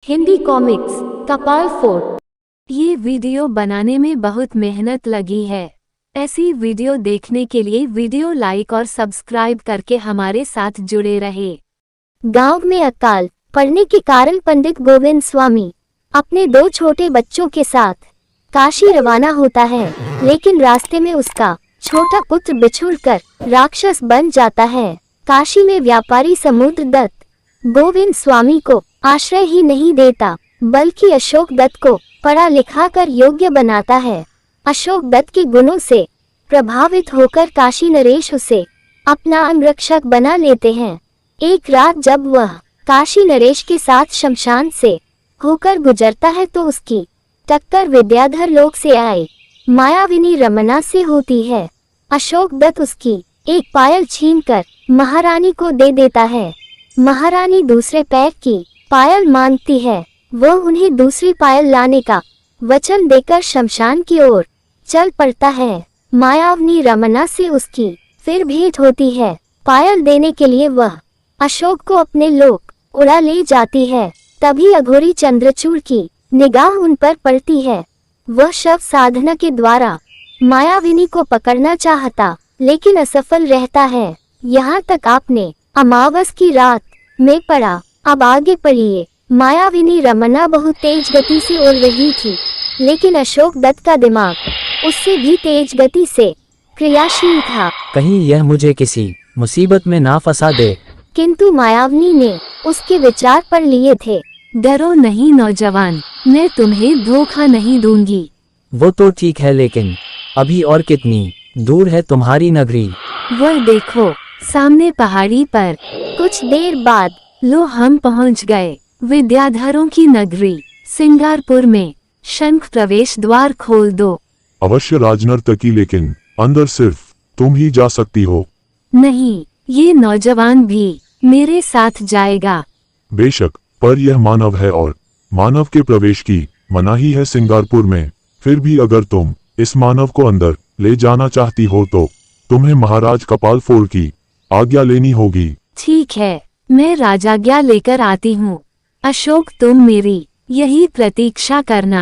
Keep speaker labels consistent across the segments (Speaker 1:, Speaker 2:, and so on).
Speaker 1: Hindi comics कपाल fort. ये video बनाने में बहुत मेहनत लगी है। ऐसी वीडियो देखने के लिए वीडियो लाइक और सब्सक्राइब करके हमारे साथ जुड़े रहे। गांव में अकाल पड़ने के कारण पंडित गोविंद स्वामी अपने 2 छोटे बच्चों के साथ काशी रवाना होता है, लेकिन रास्ते में उसका छोटा पुत्र बिछुड़कर राक्षस बन जाता है। काशी में व्यापारी समुद्र दत्त गोविंद स्वामी को आश्रय ही नहीं देता, बल्कि अशोक दत्त को पढ़ा लिखा कर योग्य बनाता है। अशोक दत्त के गुणों से प्रभावित होकर काशी नरेश उसे अपना अंगरक्षक बना लेते हैं। एक रात जब वह काशी नरेश के साथ शमशान से होकर गुजरता है तो उसकी टक्कर विद्याधर लोक से आए मायाविनी रमना से होती है। अशोक दत्त उसकी एक पायल छीनकर महारानी को दे देता है। महारानी दूसरे पैर की पायल मांगती है। वह उन्हें दूसरी पायल लाने का वचन देकर शमशान की ओर चल पड़ता है। मायाविनी रमना से उसकी फिर भेंट होती है। पायल देने के लिए वह अशोक को अपने लोक उड़ा ले जाती है। तभी अघोरी चंद्रचूड़ की निगाह उन पर पड़ती है। वह शव साधना के द्वारा मायाविनी को पकड़ना चाहता, लेकिन असफल रहता है। यहाँ तक आपने अमावस की रात में पढ़ा। अब आगे पढ़िए। मायाविनी रमना बहुत तेज गति से उड़ रही थी, लेकिन अशोक दत्त का दिमाग उससे भी तेज गति से क्रियाशील था।
Speaker 2: कहीं यह मुझे किसी मुसीबत में ना फंसा दे।
Speaker 1: किंतु मायाविनी ने उसके विचार पढ़ लिए थे। डरो नहीं नौजवान, मैं तुम्हें धोखा नहीं दूंगी।
Speaker 2: वो तो ठीक है, लेकिन अभी और कितनी दूर है तुम्हारी नगरी?
Speaker 1: वह देखो सामने पहाड़ी पर। कुछ देर बाद लो हम पहुंच गए विद्याधरों की नगरी सिंगारपुर में। शंख प्रवेश द्वार खोल दो।
Speaker 3: अवश्य राजनर्तकी, लेकिन अंदर सिर्फ तुम ही जा सकती हो।
Speaker 1: नहीं, ये नौजवान भी मेरे साथ जाएगा।
Speaker 3: बेशक, पर यह मानव है और मानव के प्रवेश की मनाही है सिंगारपुर में। फिर भी अगर तुम इस मानव को अंदर ले जाना चाहती हो तो तुम्हें महाराज कपाल फोर की आज्ञा लेनी होगी।
Speaker 1: ठीक है, मैं राजाज्ञा लेकर आती हूँ। अशोक तुम मेरी यही प्रतीक्षा करना।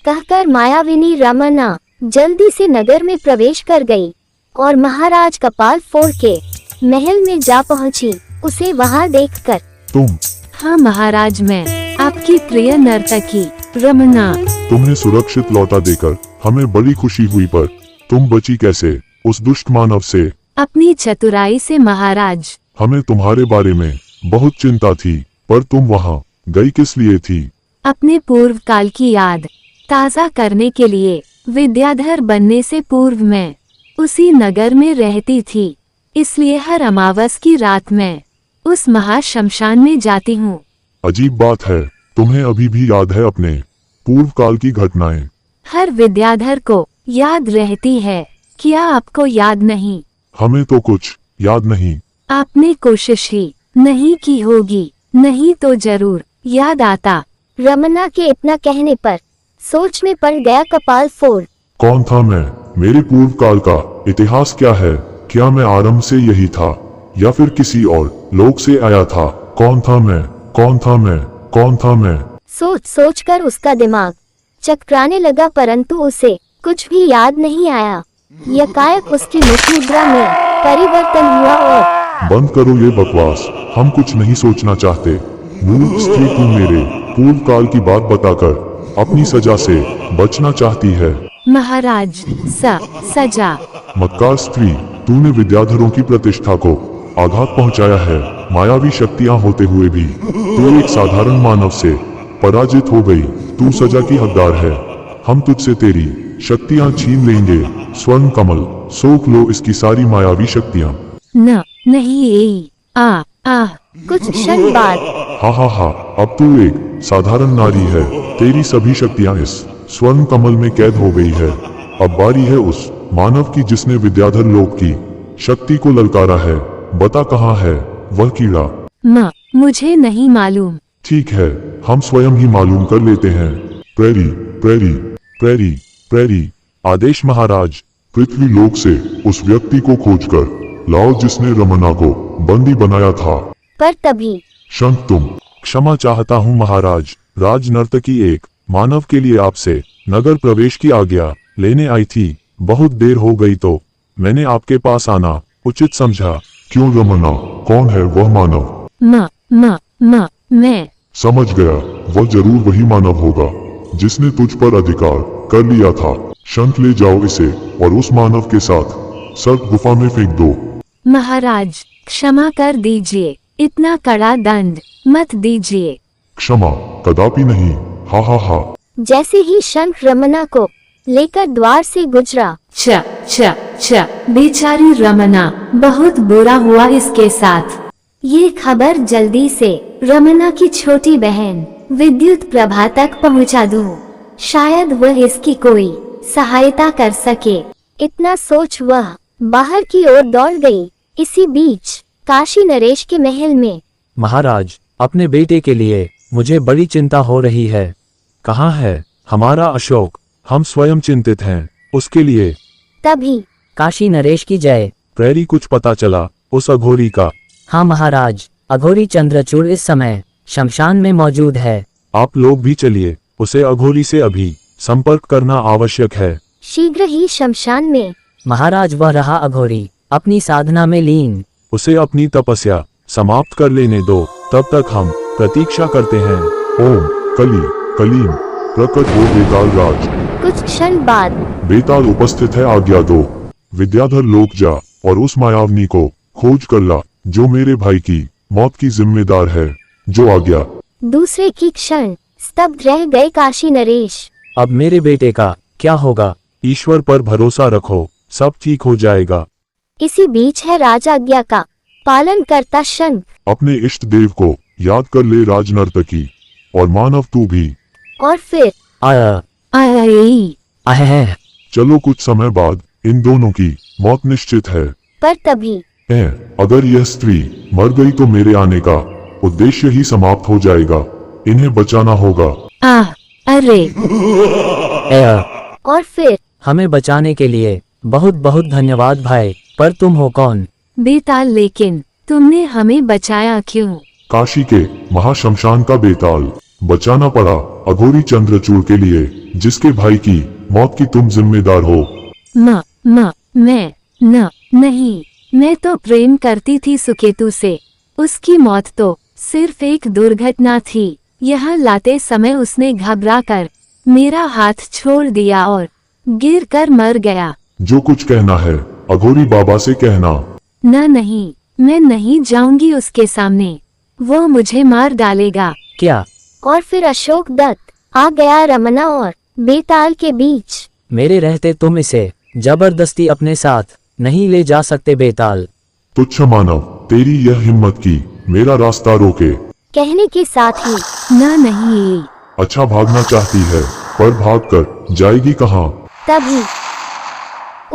Speaker 1: कहकर मायाविनी रमना जल्दी से नगर में प्रवेश कर गई और महाराज कपाल फोर के महल में जा पहुँची। उसे वहाँ देखकर
Speaker 3: तुम?
Speaker 1: हाँ महाराज, मैं आपकी प्रिय नर्तकी रमना।
Speaker 3: तुम्हें सुरक्षित लौटा देकर हमें बड़ी खुशी हुई, पर तुम बची कैसे उस दुष्ट मानव से?
Speaker 1: अपनी चतुराई से महाराज।
Speaker 3: हमें तुम्हारे बारे में बहुत चिंता थी, पर तुम वहाँ गई किस लिए थी?
Speaker 1: अपने पूर्व काल की याद ताज़ा करने के लिए। विद्याधर बनने से पूर्व मैं उसी नगर में रहती थी, इसलिए हर अमावस की रात मैं उस महाशमशान में जाती हूँ।
Speaker 3: अजीब बात है, तुम्हें अभी भी याद है अपने पूर्व काल की घटनाएं?
Speaker 1: हर विद्याधर को याद रहती है, क्या आपको याद नहीं?
Speaker 3: हमें तो कुछ याद नहीं।
Speaker 1: आपने कोशिश ही नहीं की होगी, नहीं तो जरूर याद आता। रमना के इतना कहने पर सोच में पड़ गया कपाल फोर।
Speaker 3: कौन था मैं? मेरे पूर्व काल का इतिहास क्या है? क्या मैं आरंभ से यही था या फिर किसी और लोक से आया था? कौन था मैं? कौन था मैं? कौन था मैं?
Speaker 1: सोच सोच कर उसका दिमाग चकराने लगा, परंतु उसे कुछ भी याद नहीं आया। यकायक उसकी मुख मुद्रा में परिवर्तन हुआ और
Speaker 3: बंद करो ये बकवास, हम कुछ नहीं सोचना चाहते। मूर्ख स्त्री, तू मेरे पूर्व काल की बात बताकर अपनी सजा से बचना चाहती है।
Speaker 1: महाराज, सजा?
Speaker 3: मक्कार स्त्री, तूने विद्याधरों की प्रतिष्ठा को आघात पहुंचाया है। मायावी शक्तियां होते हुए भी तू एक साधारण मानव से पराजित हो गई। तू सजा की हकदार है। हम तुझसे तेरी शक्तियां छीन लेंगे। स्वर्ण कमल, सोख लो इसकी सारी मायावी शक्तियां।
Speaker 1: नहीं, कुछ क्षण बाद।
Speaker 3: हा, अब तू एक साधारण नारी है। तेरी सभी शक्तियां इस स्वर्ण कमल में कैद हो गई है। अब बारी है उस मानव की जिसने विद्याधर लोक की शक्ति को ललकारा है। बता कहाँ है वह कीड़ा?
Speaker 1: मुझे नहीं मालूम।
Speaker 3: ठीक है, हम स्वयं ही मालूम कर लेते हैं। प्रेरी प्रेरी प्रेरी प्रेरी। आदेश महाराज, पृथ्वी लोक से उस व्यक्ति को खोजकर लाओ जिसने रमना को बंदी बनाया था।
Speaker 1: पर तभी
Speaker 3: शंख, तुम? क्षमा चाहता हूँ महाराज, राज नर्तकी एक मानव के लिए आपसे नगर प्रवेश की आज्ञा लेने आई थी। बहुत देर हो गई तो मैंने आपके पास आना उचित समझा। क्यों रमना, कौन है वह मानव?
Speaker 1: मैं
Speaker 3: समझ गया, वह जरूर वही मानव होगा जिसने तुझ पर अधिकार कर लिया था। शंख ले जाओ इसे और उस मानव के साथ सर्प गुफा में फेंक दो।
Speaker 1: महाराज क्षमा कर दीजिए, इतना कड़ा दंड मत दीजिए।
Speaker 3: क्षमा कदापि नहीं, हा हा हा।
Speaker 4: जैसे ही शंख रमना को लेकर द्वार से गुजरा,
Speaker 1: छ बेचारी रमना, बहुत बुरा हुआ इसके साथ। ये खबर जल्दी से रमना की छोटी बहन विद्युत प्रभा तक पहुंचा दूं। शायद वह इसकी कोई सहायता कर सके।
Speaker 4: इतना सोच वह बाहर की ओर दौड़ गई। इसी बीच काशी नरेश के महल में
Speaker 2: महाराज, अपने बेटे के लिए मुझे बड़ी चिंता हो रही है। कहाँ है हमारा अशोक? हम स्वयं चिंतित हैं उसके लिए।
Speaker 4: तभी
Speaker 5: काशी नरेश की जय।
Speaker 3: प्रैरी कुछ पता चला उस अघोरी का?
Speaker 5: हाँ महाराज, अघोरी चंद्रचूड़ इस समय शमशान में मौजूद है।
Speaker 3: आप लोग भी चलिए, उसे अघोरी से अभी संपर्क करना आवश्यक है।
Speaker 4: शीघ्र ही शमशान में।
Speaker 5: महाराज, वह रहा अघोरी अपनी साधना में लीन।
Speaker 3: उसे अपनी तपस्या समाप्त कर लेने दो, तब तक हम प्रतीक्षा करते हैं। ओम कली कलीम प्रकट हो बेताल राज।
Speaker 4: कुछ क्षण बाद
Speaker 3: बेताल उपस्थित है, आज्ञा दो। विद्याधर लोक जा और उस मायावनी को खोज कर ला जो मेरे भाई की मौत की जिम्मेदार है। जो आज्ञा।
Speaker 4: दूसरे की क्षण स्तब्ध रह गए काशी नरेश।
Speaker 2: अब मेरे बेटे का क्या होगा?
Speaker 3: ईश्वर पर भरोसा रखो, सब ठीक हो जाएगा।
Speaker 4: इसी बीच है राजाज्ञा का पालन करता शंख।
Speaker 3: अपने इष्ट देव को याद कर ले राज नर्तकी, और मानव तू भी।
Speaker 4: और फिर
Speaker 2: आया
Speaker 3: चलो, कुछ समय बाद इन दोनों की मौत निश्चित है।
Speaker 4: पर तभी
Speaker 3: अगर यह स्त्री मर गई तो मेरे आने का उद्देश्य ही समाप्त हो जाएगा। इन्हें बचाना होगा।
Speaker 1: अरे
Speaker 4: और फिर
Speaker 2: हमें बचाने के लिए बहुत बहुत धन्यवाद भाई, पर तुम हो कौन?
Speaker 1: बेताल, लेकिन तुमने हमें बचाया क्यों?
Speaker 3: काशी के महाशमशान का बेताल बचाना पड़ा अघोरी चंद्रचूड़ के लिए, जिसके भाई की मौत की तुम जिम्मेदार हो।
Speaker 1: नहीं, मैं तो प्रेम करती थी सुकेतु से। उसकी मौत तो सिर्फ एक दुर्घटना थी। यहाँ लाते समय उसने घबरा कर मेरा हाथ छोड़ दिया और गिर कर मर गया।
Speaker 3: जो कुछ कहना है अघोरी बाबा से कहना।
Speaker 1: नहीं, मैं नहीं जाऊंगी उसके सामने, वो मुझे मार डालेगा।
Speaker 2: क्या?
Speaker 4: और फिर अशोक दत्त आ गया रमना और बेताल के बीच।
Speaker 2: मेरे रहते तुम इसे जबरदस्ती अपने साथ नहीं ले जा सकते बेताल।
Speaker 3: तुच्छ मानव, तेरी यह हिम्मत की मेरा रास्ता रोके।
Speaker 4: कहने के साथ ही
Speaker 1: नहीं।
Speaker 3: अच्छा, भागना चाहती है पर भाग कर जाएगी कहाँ?
Speaker 4: तभी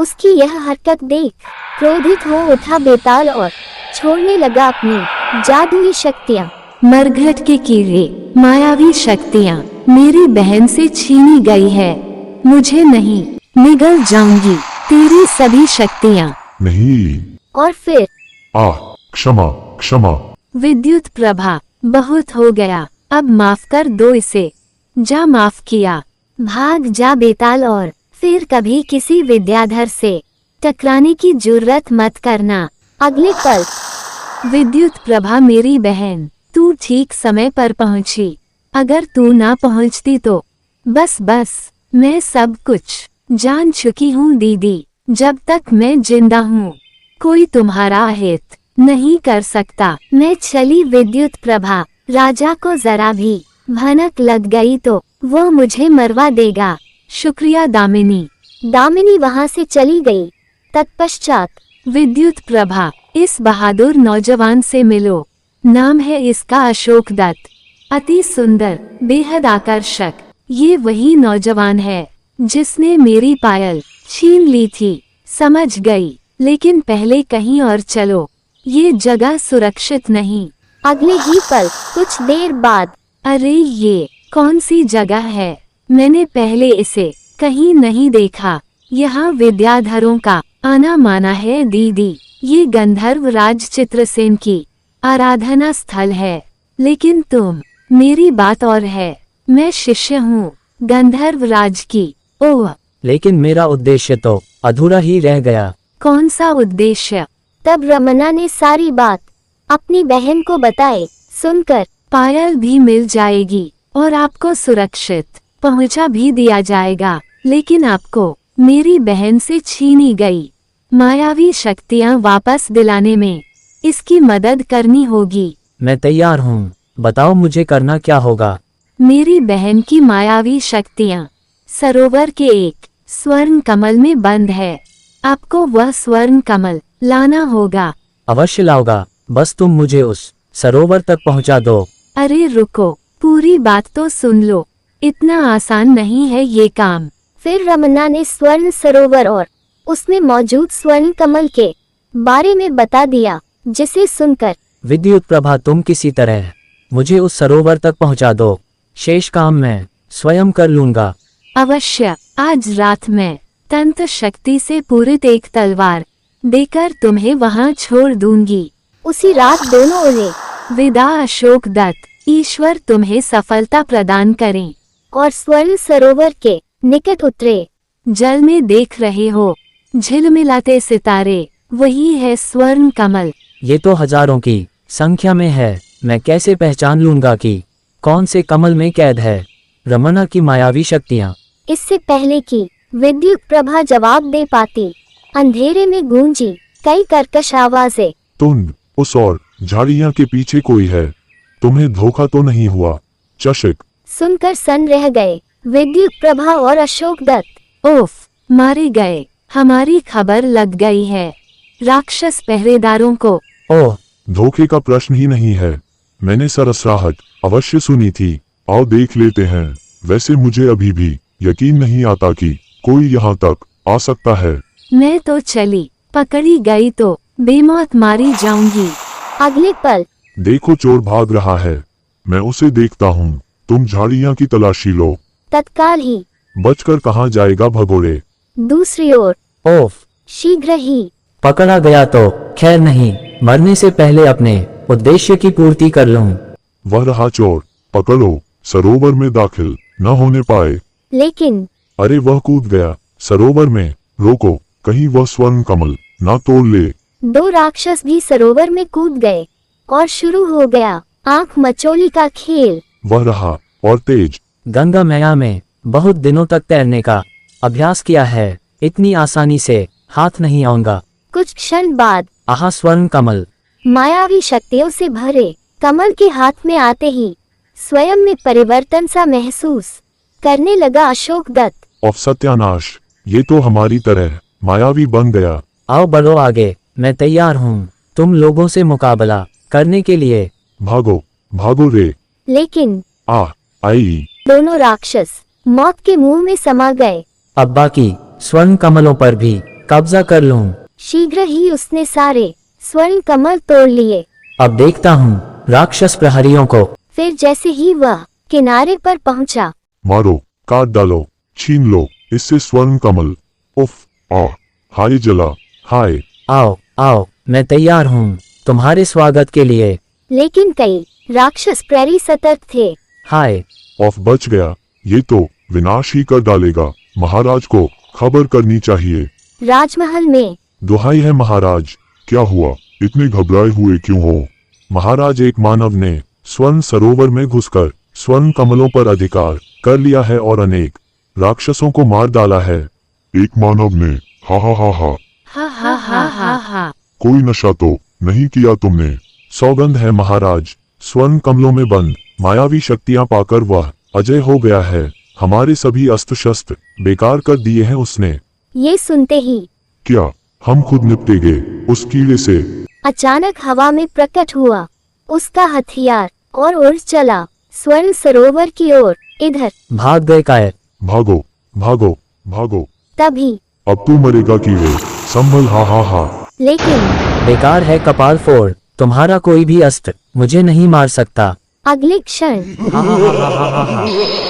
Speaker 4: उसकी यह हरकत देख क्रोधित हो उठा बेताल और छोड़ने लगा अपनी जादुई शक्तियाँ।
Speaker 1: मरघट के कीड़े, मायावी शक्तियाँ मेरी बहन से छीनी गई है। मुझे नहीं, निगल जाऊंगी तेरी सभी शक्तियाँ।
Speaker 3: नहीं।
Speaker 4: और फिर
Speaker 3: क्षमा क्षमा।
Speaker 1: विद्युत प्रभा, बहुत हो गया, अब माफ कर दो इसे। जा, माफ किया। भाग जा बेताल, और फिर कभी किसी विद्याधर से टकराने की जुर्रत मत करना। अगले पल विद्युत प्रभा, मेरी बहन, तू ठीक समय पर पहुंची। अगर तू ना पहुंचती तो बस मैं सब कुछ जान चुकी हूँ दीदी। जब तक मैं जिंदा हूँ कोई तुम्हारा हित नहीं कर सकता। मैं चली विद्युत प्रभा। राजा को जरा भी भनक लग गई तो वो मुझे मरवा देगा। शुक्रिया दामिनी।
Speaker 4: दामिनी वहाँ से चली गई। तत्पश्चात
Speaker 1: विद्युत प्रभा, इस बहादुर नौजवान से मिलो। नाम है इसका अशोक दत्त। अति सुंदर, बेहद आकर्षक। ये वही नौजवान है जिसने मेरी पायल छीन ली थी। समझ गई, लेकिन पहले कहीं और चलो, ये जगह सुरक्षित नहीं।
Speaker 4: अगले ही पल कुछ देर बाद,
Speaker 1: अरे ये कौन सी जगह है? मैंने पहले इसे कहीं नहीं देखा। यहाँ विद्याधरों का आना माना है दीदी। ये गंधर्व राज चित्रसेन की आराधना स्थल है, लेकिन मेरी बात और है। मैं शिष्य हूँ गंधर्व राज की। ओह,
Speaker 5: लेकिन मेरा उद्देश्य तो अधूरा ही रह गया।
Speaker 1: कौन सा उद्देश्य?
Speaker 4: तब रमना ने सारी बात अपनी बहन को बताए। सुनकर
Speaker 1: पायल भी मिल जाएगी और आपको सुरक्षित पहुंचा भी दिया जाएगा, लेकिन आपको मेरी बहन से छीनी गई मायावी शक्तियां वापस दिलाने में इसकी मदद करनी होगी।
Speaker 5: मैं तैयार हूँ, बताओ मुझे करना क्या होगा।
Speaker 1: मेरी बहन की मायावी शक्तियां सरोवर के एक स्वर्ण कमल में बंद है। आपको वह स्वर्ण कमल लाना होगा।
Speaker 5: अवश्य लाऊंगा, बस तुम मुझे उस सरोवर तक पहुँचा दो।
Speaker 1: अरे रुको, पूरी बात तो सुन लो। इतना आसान नहीं है ये काम।
Speaker 4: फिर रमना ने स्वर्ण सरोवर और उसमें मौजूद स्वर्ण कमल के बारे में बता दिया, जिसे सुनकर
Speaker 5: विद्युत प्रभा तुम किसी तरह मुझे उस सरोवर तक पहुँचा दो। शेष काम मैं स्वयं कर लूंगा।
Speaker 1: अवश्य, आज रात मैं तंत्र शक्ति से पूरित एक तलवार देकर तुम्हें वहां छोड़ दूंगी।
Speaker 4: उसी रात दोनों उड़े।
Speaker 1: विदा अशोक दत्त। ईश्वर तुम्हें सफलता प्रदान करें।
Speaker 4: और स्वर्ण सरोवर के निकट उतरे।
Speaker 1: जल में देख रहे हो झिलमिलाते सितारे, वही है स्वर्ण कमल।
Speaker 5: ये तो हजारों की संख्या में है, मैं कैसे पहचान लूंगा कि कौन से कमल में कैद है रमना की मायावी शक्तियाँ।
Speaker 4: इससे पहले कि विद्युत प्रभा जवाब दे पाती, अंधेरे में गूंजी कई कर्कश आवाजें।
Speaker 3: तुम उस और झाड़ियां के पीछे कोई है, तुम्हें धोखा तो नहीं हुआ? चषक
Speaker 4: सुनकर सन रह गए विद्युत प्रभा और अशोक दत्त।
Speaker 1: ओफ, मारे गए। हमारी खबर लग गई है राक्षस पहरेदारों को।
Speaker 5: ओह,
Speaker 3: धोखे का प्रश्न ही नहीं है, मैंने सरसराहट अवश्य सुनी थी। आओ देख लेते हैं। वैसे मुझे अभी भी यकीन नहीं आता कि कोई यहाँ तक आ सकता है।
Speaker 1: मैं तो चली, पकड़ी गई तो बेमौत मारी जाऊंगी।
Speaker 4: अगले पल
Speaker 3: देखो चोर भाग रहा है, मैं उसे देखता हूँ। तुम झाड़ियां की तलाशी लो।
Speaker 4: तत्काल ही
Speaker 3: बचकर कहाँ जाएगा भगोड़े।
Speaker 4: दूसरी ओर
Speaker 5: ओफ,
Speaker 4: शीघ्र ही
Speaker 5: पकड़ा गया तो खैर नहीं, मरने से पहले अपने उद्देश्य की पूर्ति कर लूं।
Speaker 3: वह रहा चोर, पकड़ो, सरोवर में दाखिल न होने पाए।
Speaker 4: लेकिन
Speaker 3: अरे वह कूद गया सरोवर में, रोको कहीं वह स्वर्ण कमल ना तोड़ ले।
Speaker 4: दो राक्षस भी सरोवर में कूद गए और शुरू हो गया आंख मचोली का खेल।
Speaker 3: वह रहा और तेज।
Speaker 5: गंगा मैया में बहुत दिनों तक तैरने का अभ्यास किया है, इतनी आसानी से हाथ नहीं आऊंगा।
Speaker 4: कुछ क्षण बाद
Speaker 5: आहा, स्वर्ण कमल।
Speaker 4: मायावी शक्तियों से भरे कमल के हाथ में आते ही स्वयं में परिवर्तन सा महसूस करने लगा अशोक दत्त।
Speaker 3: और सत्यानाश, ये तो हमारी तरह मायावी बन गया।
Speaker 5: आओ बढ़ो आगे, मैं तैयार हूँ तुम लोगों से मुकाबला करने के लिए।
Speaker 3: भागो भागो रे।
Speaker 4: लेकिन
Speaker 3: आई
Speaker 4: दोनों राक्षस मौत के मुंह में समा गए।
Speaker 5: अब बाकी स्वर्ण कमलों पर भी कब्जा कर लूं।
Speaker 4: शीघ्र ही उसने सारे स्वर्ण कमल तोड़ लिए।
Speaker 5: अब देखता हूँ राक्षस प्रहरियों को।
Speaker 4: फिर जैसे ही वह किनारे पर पहुंचा,
Speaker 3: मारो, काट डालो, छीन लो इससे स्वर्ण कमल। उफ, हाय जला, हाय।
Speaker 5: आओ आओ, मैं तैयार हूँ तुम्हारे स्वागत के लिए।
Speaker 4: लेकिन कई राक्षस प्रहरी सतर्क थे।
Speaker 5: हाय,
Speaker 3: ऑफ बच गया, ये तो विनाश ही कर डालेगा। महाराज को खबर करनी चाहिए।
Speaker 4: राजमहल में
Speaker 3: दुहाई है महाराज, क्या हुआ, इतने घबराए हुए क्यों हो? महाराज, एक मानव ने स्वर्ण सरोवर में घुसकर स्वर्ण कमलों पर अधिकार कर लिया है और अनेक राक्षसों को मार डाला है। एक मानव ने? हा हा हा हा
Speaker 1: हा हा हा हा हा।
Speaker 3: कोई नशा तो नहीं किया तुमने? सौगंध है महाराज, स्वर्ण कमलों में बंद मायावी शक्तियां पाकर वह अजय हो गया है। हमारे सभी अस्त्र शस्त्र बेकार कर दिए हैं उसने।
Speaker 4: ये सुनते ही
Speaker 3: क्या हम खुद निपटेंगे उस कीड़े से?
Speaker 4: अचानक हवा में प्रकट हुआ उसका हथियार और उड़ चला स्वर्ण सरोवर की ओर। इधर
Speaker 5: भाग गए कायर।
Speaker 3: भागो भागो भागो,
Speaker 4: तभी
Speaker 3: अब तू मरेगा कीड़े, संभल। हा हा हा।
Speaker 4: लेकिन
Speaker 5: बेकार है कपाल फोड़, तुम्हारा कोई भी अस्त्र मुझे नहीं मार सकता।
Speaker 4: अगले क्षण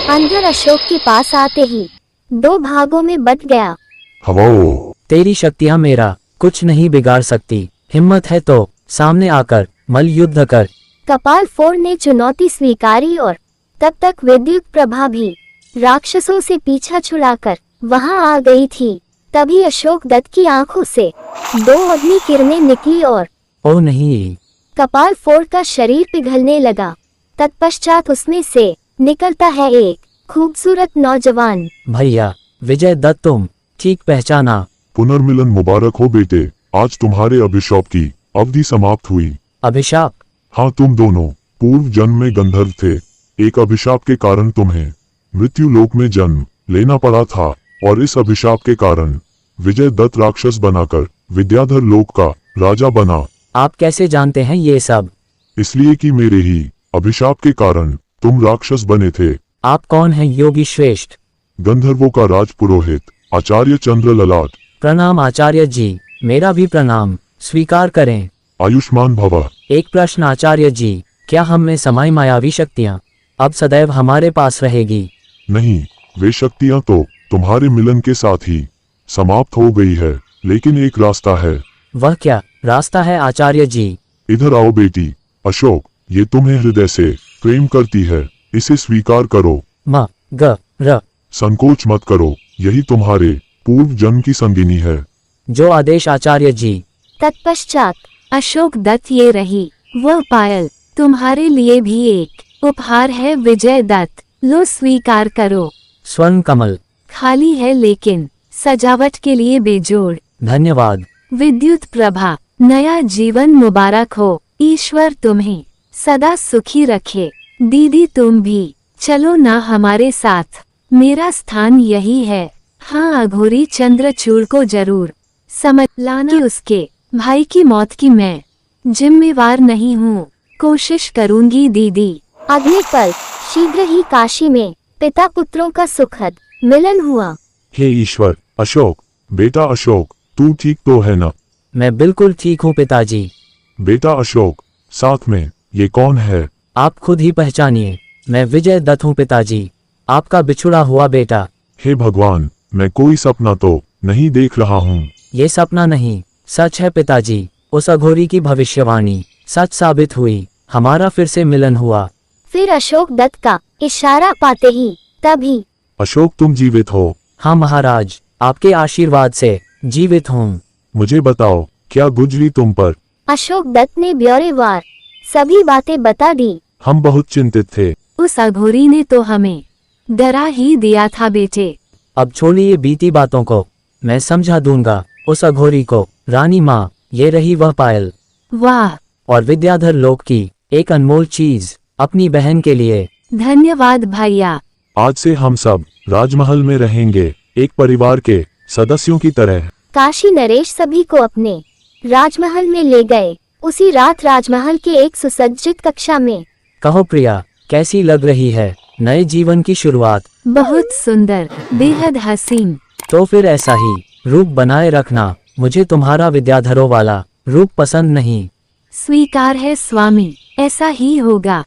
Speaker 4: अंदर अशोक के पास आते ही दो भागों में बट गया।
Speaker 3: हवाओ,
Speaker 5: तेरी शक्तियाँ मेरा कुछ नहीं बिगाड़ सकती, हिम्मत है तो सामने आकर मल युद्ध कर।
Speaker 4: कपाल फोड़ ने चुनौती स्वीकारी और तब तक विद्युत प्रभा भी राक्षसों से पीछा छुड़ाकर वहां आ गई थी। तभी अशोक दत्त की आंखों से 2 अग्नि किरणें निकली और
Speaker 5: ओ नहीं,
Speaker 4: कपाल फोड़कर शरीर पिघलने लगा। तत्पश्चात उसमें से निकलता है एक खूबसूरत नौजवान।
Speaker 5: भैया विजय दत्त, तुम ठीक पहचाना।
Speaker 3: पुनर्मिलन मुबारक हो बेटे, आज तुम्हारे अभिशाप की अवधि समाप्त हुई।
Speaker 5: अभिशाप?
Speaker 3: हाँ, तुम दोनों पूर्व जन्म में गंधर्व थे। एक अभिशाप के कारण तुम्हें मृत्यु लोक में जन्म लेना पड़ा था और इस अभिशाप के कारण विजय दत्त राक्षस बनाकर विद्याधर लोक का राजा बना।
Speaker 5: आप कैसे जानते हैं ये सब?
Speaker 3: इसलिए कि मेरे ही अभिशाप के कारण तुम राक्षस बने थे।
Speaker 5: आप कौन हैं योगी श्रेष्ठ?
Speaker 3: गंधर्वों का राज पुरोहित आचार्य चंद्र ललाट।
Speaker 5: प्रणाम आचार्य जी, मेरा भी प्रणाम, स्वीकार करें।
Speaker 3: आयुष्मान भव।
Speaker 5: एक प्रश्न आचार्य जी, क्या हम में समाई मायावी शक्तियाँ अब सदैव हमारे पास रहेगी?
Speaker 3: नहीं, वे शक्तियां तो तुम्हारे मिलन के साथ ही समाप्त हो गई है, लेकिन एक रास्ता है।
Speaker 5: वह क्या रास्ता है आचार्य जी?
Speaker 3: इधर आओ बेटी। अशोक, ये तुम्हें हृदय से प्रेम करती है, इसे स्वीकार करो।
Speaker 5: म ग र।
Speaker 3: संकोच मत करो, यही तुम्हारे पूर्व जन्म की संगिनी है।
Speaker 5: जो आदेश आचार्य जी।
Speaker 4: तत्पश्चात
Speaker 1: अशोक दत्त, ये रही वह पायल, तुम्हारे लिए भी एक उपहार है विजय दत्त, लो स्वीकार करो।
Speaker 5: स्वर्ण कमल?
Speaker 1: खाली है लेकिन सजावट के लिए बेजोड़।
Speaker 5: धन्यवाद।
Speaker 1: विद्युत प्रभा, नया जीवन मुबारक हो, ईश्वर तुम्हें सदा सुखी रखे। दीदी तुम भी चलो ना हमारे साथ, मेरा स्थान यही है। हाँ, अघोरी चंद्रचूड़ को जरूर समझ लाना कि उसके भाई की मौत की मैं जिम्मेवार नहीं हूँ, कोशिश करूंगी दीदी।
Speaker 4: अगले पल शीघ्र ही काशी में पिता पुत्रों का सुखद मिलन हुआ।
Speaker 3: हे ईश्वर, अशोक, बेटा अशोक, तू ठीक तो है ना?
Speaker 5: मैं बिल्कुल ठीक हूँ पिताजी।
Speaker 3: बेटा अशोक, साथ में ये कौन है?
Speaker 5: आप खुद ही पहचानिए, मैं विजय दत्त हूँ पिताजी, आपका बिछुड़ा हुआ बेटा।
Speaker 3: हे भगवान, मैं कोई सपना तो नहीं देख रहा हूँ।
Speaker 5: ये सपना नहीं, सच है पिताजी। उस अघोरी की भविष्यवाणी सच साबित हुई, हमारा फिर से मिलन हुआ।
Speaker 4: फिर अशोक दत्त का इशारा पाते ही तभी
Speaker 3: अशोक, तुम जीवित हो?
Speaker 5: हाँ महाराज, आपके आशीर्वाद से जीवित हूँ।
Speaker 3: मुझे बताओ, क्या गुजरी तुम पर?
Speaker 4: अशोक दत्त ने ब्यौरेवार सभी बातें बता दी।
Speaker 3: हम बहुत चिंतित थे।
Speaker 1: उस अघोरी ने तो हमें डरा ही दिया था बेटे।
Speaker 5: अब छोड़िए बीती बातों को, मैं समझा दूंगा उस अघोरी को। रानी माँ, ये रही वह पायल,
Speaker 1: वाह,
Speaker 5: और विद्याधर लोक की एक अनमोल चीज अपनी बहन के लिए।
Speaker 1: धन्यवाद भैया।
Speaker 3: आज से हम सब राजमहल में रहेंगे, एक परिवार के सदस्यों की तरह।
Speaker 4: काशी नरेश सभी को अपने राजमहल में ले गए। उसी रात राजमहल के एक सुसज्जित कक्षा में
Speaker 5: कहो प्रिया, कैसी लग रही है नए जीवन की शुरुआत?
Speaker 1: बहुत सुंदर, बेहद हसीन।
Speaker 5: तो फिर ऐसा ही रूप बनाए रखना, मुझे तुम्हारा विद्याधरों वाला रूप पसंद नहीं।
Speaker 1: स्वीकार है स्वामी, ऐसा ही होगा।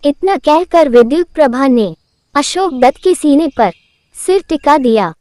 Speaker 4: इतना कहकर विद्युत प्रभा ने अशोक दत्त के सीने पर सिर टिका दिया।